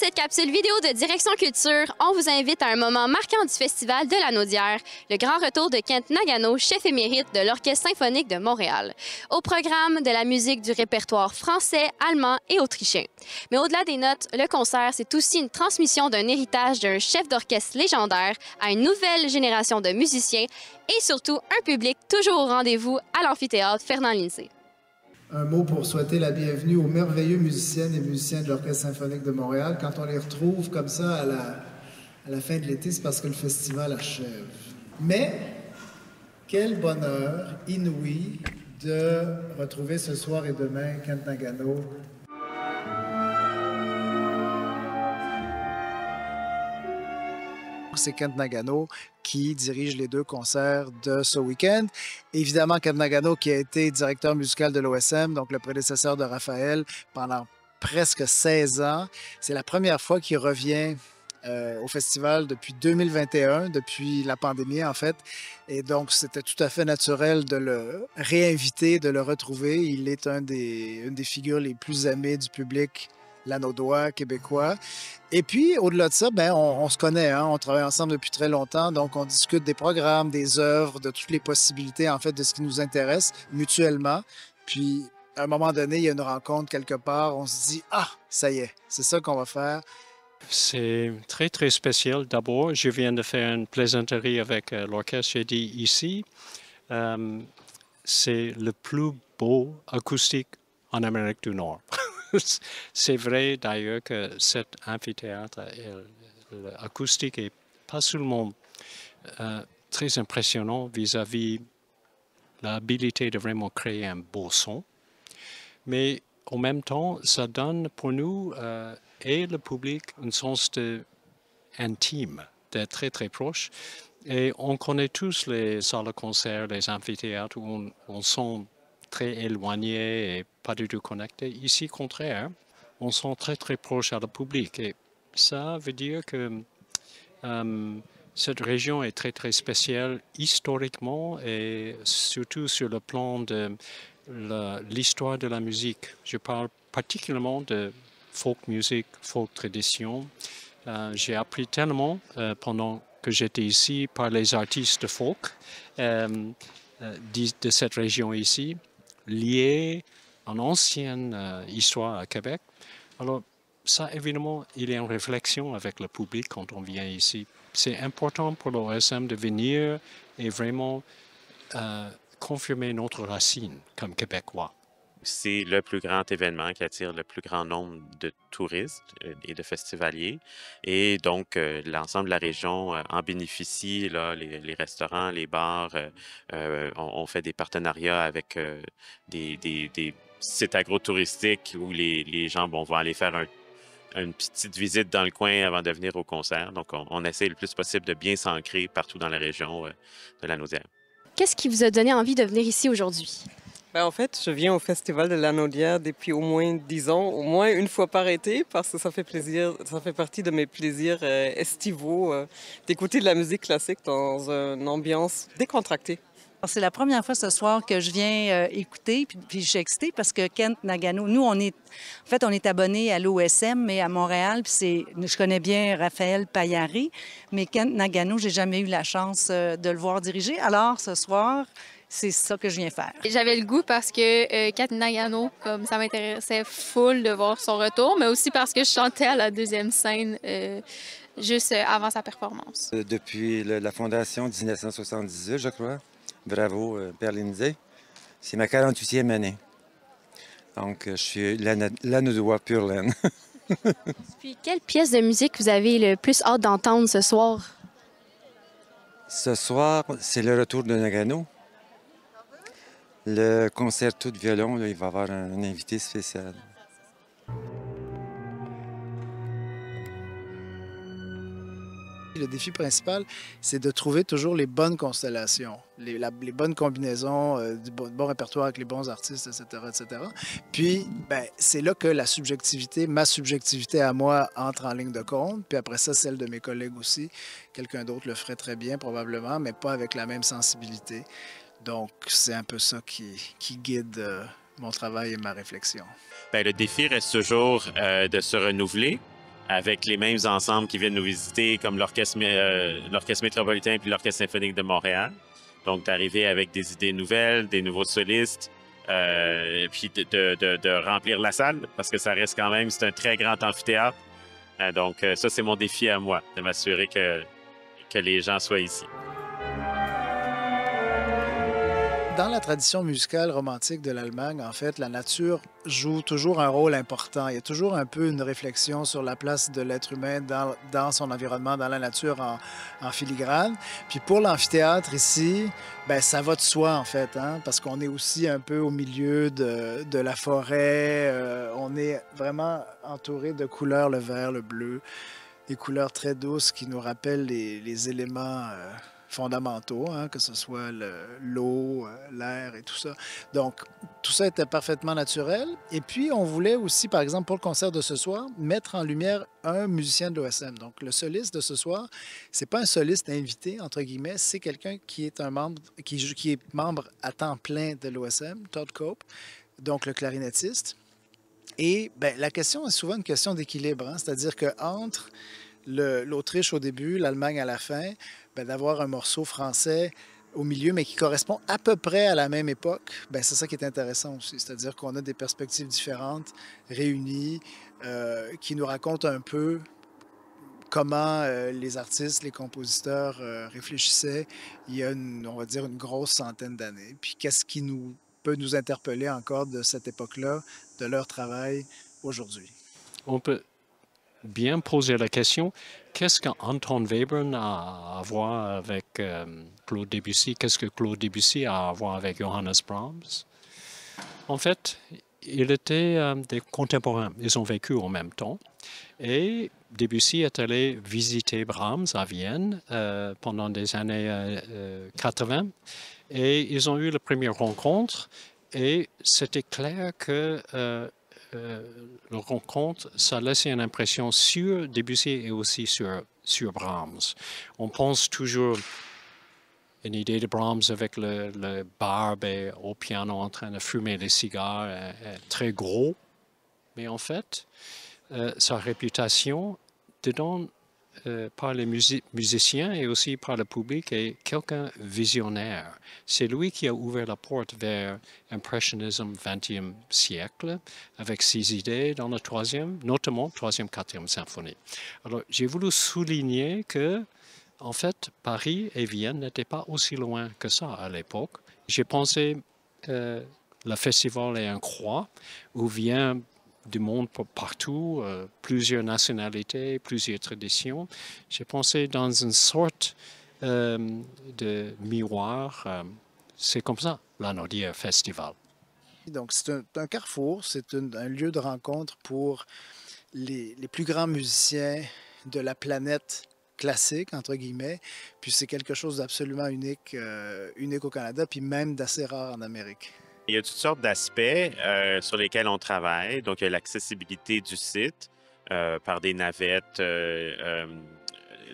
cette capsule vidéo de Direction Culture, on vous invite à un moment marquant du Festival de la Naudière, le grand retour de Kent Nagano, chef émérite de l'Orchestre symphonique de Montréal. Au programme, de la musique du répertoire français, allemand et autrichien. Mais au-delà des notes, le concert, c'est aussi une transmission d'un héritage d'un chef d'orchestre légendaire à une nouvelle génération de musiciens et surtout un public toujours au rendez-vous à l'amphithéâtre Fernand-Lindsay. Un mot pour souhaiter la bienvenue aux merveilleux musiciennes et musiciens de l'Orchestre symphonique de Montréal. Quand on les retrouve comme ça à la fin de l'été, c'est parce que le festival achève. Mais quel bonheur inouï de retrouver ce soir et demain Kent Nagano. C'est Kent Nagano qui dirige les deux concerts de ce week-end. Évidemment, Kent Nagano qui a été directeur musical de l'OSM, donc le prédécesseur de Raphaël, pendant presque 16 ans. C'est la première fois qu'il revient au festival depuis 2021, depuis la pandémie en fait. Et donc, c'était tout à fait naturel de le réinviter, de le retrouver. Il est une des figures les plus aimées du public lanaudois, québécois. Et puis, au-delà de ça, on se connaît, hein? On travaille ensemble depuis très longtemps, donc on discute des programmes, des œuvres, de toutes les possibilités, en fait, de ce qui nous intéresse mutuellement. Puis, à un moment donné, il y a une rencontre quelque part, on se dit « Ah, ça y est, c'est ça qu'on va faire ». C'est très, très spécial. D'abord, je viens de faire une plaisanterie avec l'orchestre. J'ai dit ici, c'est le plus beau acoustique en Amérique du Nord. C'est vrai d'ailleurs que cet amphithéâtre, l'acoustique est pas seulement très impressionnant vis-à-vis l'habilité de vraiment créer un beau son, mais en même temps, ça donne pour nous et le public un sens intime, d'être très très proche. Et on connaît tous les salles de concert, les amphithéâtres où on sent très éloigné et pas du tout connecté. Ici, au contraire, on sent très très proche à le public. Et ça veut dire que cette région est très très spéciale historiquement et surtout sur le plan de l'histoire de la musique. Je parle particulièrement de folk music, folk tradition. J'ai appris tellement pendant que j'étais ici par les artistes de folk de cette région ici, liés à une ancienne histoire à Québec. Alors, ça, évidemment, il y a une réflexion avec le public quand on vient ici. C'est important pour l'OSM de venir et vraiment confirmer notre racine comme Québécois. C'est le plus grand événement qui attire le plus grand nombre de touristes et de festivaliers. Et donc, l'ensemble de la région en bénéficie. Là, les restaurants, les bars, on fait des partenariats avec des sites agrotouristiques où les gens vont aller faire une petite visite dans le coin avant de venir au concert. Donc, on essaie le plus possible de bien s'ancrer partout dans la région de la Naudière. Qu'est-ce qui vous a donné envie de venir ici aujourd'hui? En fait, je viens au Festival de la Naudière depuis au moins 10 ans, au moins une fois par été, parce que ça fait plaisir, ça fait partie de mes plaisirs estivaux, d'écouter de la musique classique dans une ambiance décontractée. C'est la première fois ce soir que je viens écouter, puis je suis excitée parce que Kent Nagano, nous, on est abonnés à l'OSM, mais à Montréal, puis je connais bien Raphaël Paillari, mais Kent Nagano, j'ai jamais eu la chance de le voir diriger. Alors, ce soir, c'est ça que je viens faire. J'avais le goût parce que Kent Nagano, comme ça m'intéressait full de voir son retour, mais aussi parce que je chantais à la deuxième scène juste avant sa performance. Depuis la fondation 1978, je crois. Bravo, Père Lindsay. C'est ma 48e année. Donc, je suis lanaudois pur laine. Puis, quelle pièce de musique vous avez le plus hâte d'entendre ce soir? Ce soir, c'est le retour de Nagano. Le concerto de violon, là, il va y avoir un invité spécial. Le défi principal, c'est de trouver toujours les bonnes constellations, les bonnes combinaisons, du bon répertoire avec les bons artistes, etc., etc. Puis, c'est là que ma subjectivité à moi entre en ligne de compte. Puis après ça, celle de mes collègues aussi. Quelqu'un d'autre le ferait très bien, probablement, mais pas avec la même sensibilité. Donc, c'est un peu ça qui guide mon travail et ma réflexion. Le défi reste toujours de se renouveler. avec les mêmes ensembles qui viennent nous visiter, comme l'Orchestre métropolitain puis l'Orchestre symphonique de Montréal. Donc, d'arriver avec des idées nouvelles, des nouveaux solistes, puis de remplir la salle, parce que ça reste quand même, c'est un très grand amphithéâtre. Donc, ça, c'est mon défi à moi, de m'assurer que les gens soient ici. Dans la tradition musicale romantique de l'Allemagne, en fait, la nature joue toujours un rôle important. Il y a toujours un peu une réflexion sur la place de l'être humain dans son environnement, dans la nature en filigrane. Puis pour l'amphithéâtre ici, ben ça va de soi, en fait, hein, parce qu'on est aussi un peu au milieu de la forêt. On est vraiment entouré de couleurs, le vert, le bleu, des couleurs très douces qui nous rappellent les éléments fondamentaux, hein, que ce soit l'eau, l'air et tout ça. Donc, tout ça était parfaitement naturel. Et puis, on voulait aussi, par exemple, pour le concert de ce soir, mettre en lumière un musicien de l'OSM. Donc, le soliste de ce soir, c'est pas un soliste invité, entre guillemets, c'est quelqu'un qui est un membre, qui est membre à temps plein de l'OSM, Todd Cope, donc le clarinettiste. Et ben, la question est souvent une question d'équilibre, hein, c'est-à-dire qu'entre l'Autriche au début, l'Allemagne à la fin, ben, d'avoir un morceau français au milieu, mais qui correspond à peu près à la même époque, ben, c'est ça qui est intéressant aussi. C'est-à-dire qu'on a des perspectives différentes, réunies, qui nous racontent un peu comment les artistes, les compositeurs réfléchissaient il y a, on va dire, une grosse centaine d'années. Puis qu'est-ce qui peut nous interpeller encore de cette époque-là, de leur travail aujourd'hui? On peut bien poser la question, qu'est-ce qu'Anton Webern a à voir avec Claude Debussy? Qu'est-ce que Claude Debussy a à voir avec Johannes Brahms? En fait, ils étaient des contemporains. Ils ont vécu en même temps. Et Debussy est allé visiter Brahms à Vienne pendant des années 80. Et ils ont eu la première rencontre. Et c'était clair que leur rencontre, ça laissait une impression sur Debussy et aussi sur Brahms. On pense toujours une idée de Brahms avec le barbe et au piano en train de fumer des cigares, très gros. Mais en fait, sa réputation dedans par les musiciens et aussi par le public est quelqu'un visionnaire. C'est lui qui a ouvert la porte vers l'impressionnisme 20e siècle avec ses idées dans le troisième, notamment troisième, quatrième symphonie. Alors, j'ai voulu souligner que, en fait, Paris et Vienne n'étaient pas aussi loin que ça à l'époque. J'ai pensé le festival est un croix où vient du monde partout, plusieurs nationalités, plusieurs traditions. J'ai pensé dans une sorte de miroir. C'est comme ça, l'Anaudière Festival. Donc, c'est un carrefour, c'est un lieu de rencontre pour les plus grands musiciens de la planète classique, entre guillemets. Puis c'est quelque chose d'absolument unique, unique au Canada, puis même d'assez rare en Amérique. Il y a toutes sortes d'aspects sur lesquels on travaille. Donc, il y a l'accessibilité du site par des navettes,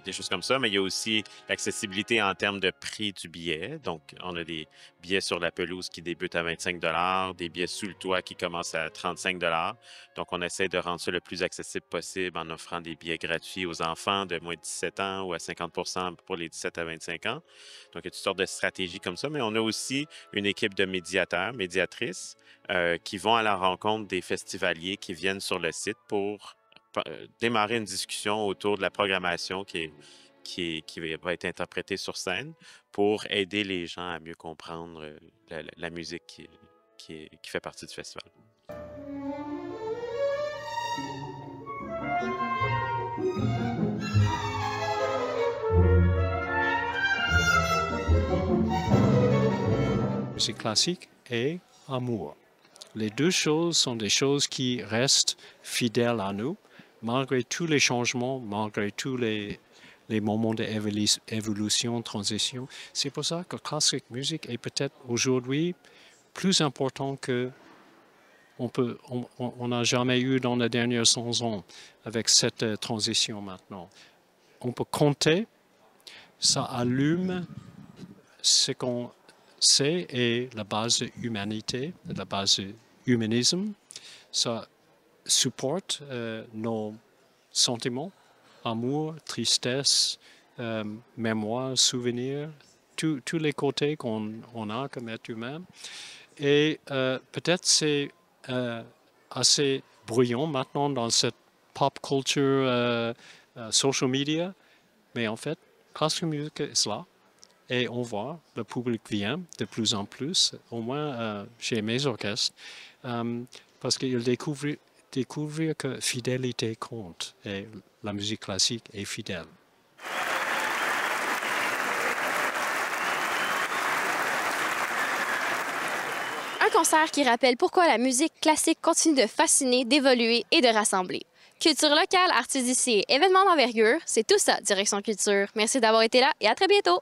des choses comme ça, mais il y a aussi l'accessibilité en termes de prix du billet. Donc, on a des billets sur la pelouse qui débutent à 25 $, des billets sous le toit qui commencent à 35 $. Donc, on essaie de rendre ça le plus accessible possible en offrant des billets gratuits aux enfants de moins de 17 ans ou à 50 % pour les 17 à 25 ans. Donc, il y a toutes sortes de stratégies comme ça, mais on a aussi une équipe de médiateurs, médiatrices qui vont à la rencontre des festivaliers qui viennent sur le site pour démarrer une discussion autour de la programmation qui va être interprétée sur scène pour aider les gens à mieux comprendre la musique qui fait partie du festival. Musique classique et amour. Les deux choses sont des choses qui restent fidèles à nous, malgré tous les changements, malgré tous les moments d'évolution, transition. C'est pour ça que classique musique est peut-être aujourd'hui plus important que on n'a jamais eu dans les dernières 100 ans avec cette transition maintenant. On peut compter, ça allume ce qu'on sait est la base de l'humanité, la base de l'humanisme. Ça supporte nos sentiments, amour, tristesse, mémoire, souvenir, tous les côtés qu'on a comme être humain. Et peut-être c'est assez bruyant maintenant dans cette pop culture, social media, mais en fait, classical music est là. Et on voit, le public vient de plus en plus, au moins chez mes orchestres, parce qu'ils découvrent que fidélité compte et la musique classique est fidèle. Un concert qui rappelle pourquoi la musique classique continue de fasciner, d'évoluer et de rassembler. Culture locale, artistes d'ici et événements d'envergure, c'est tout ça, Direction Culture. Merci d'avoir été là et à très bientôt!